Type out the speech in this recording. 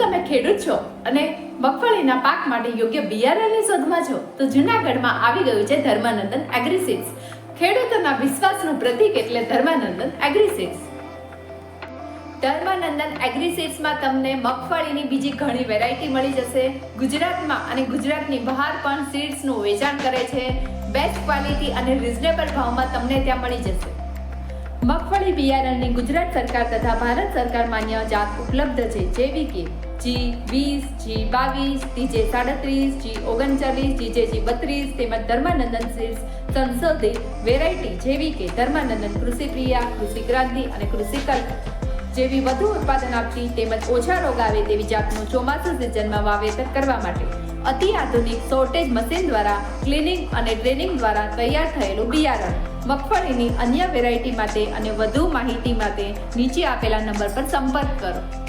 તમે ખેડૂત છો અને મગફળીના પાક માટે યોગ્ય બિયારણની શોધમાં છો તો જૂનાગઢમાં આવી ગયું છે ધર્માનંદન એગ્રીસીડ્સ. ખેડૂતોના વિશ્વાસનું પ્રતીક એટલે ધર્માનંદન એગ્રીસીડ્સ. ધર્માનંદન એગ્રીસીડ્સમાં તમને મગફળીની બીજી ઘણી વેરાયટી મળી જશે. ગુજરાતમાં અને ગુજરાતની બહાર પણ સીડ્સનું વેચાણ કરે છે. બેસ્ટ ક્વોલિટી અને રિઝનેબલ ભાવમાં તમને ત્યાં મળી જશે. મગફળી બિયારણની ગુજરાત સરકાર તથા ભારત સરકાર માન્ય જાત ઉપલબ્ધ છે, જેવી કે G20, G22, TJ37, G39, TJ32 તેમજ ધર્માનંદન સીડ્સ સંશોધિત વેરાયટી જેવી કે ધર્માનંદન કૃષિ પ્રિયા, કૃષિ ક્રાંતિ અને કૃષિ કલ્પ જેવી વધુ ઉત્પાદન આપતી તેમજ ઓછા રોગ આવે તેવી જાતનું ચોમાસું સિઝનમાં વાવેતર કરવા માટે અતિ આધુનિક સોર્ટેજ મશીન દ્વારા ક્લિનિંગ અને ટ્રેનિંગ દ્વારા તૈયાર થયેલું બિયારણ. મગફળીની અન્ય વેરાયટી માટે અને વધુ માહિતી માટે નીચે આપેલા નંબર પર સંપર્ક કરો.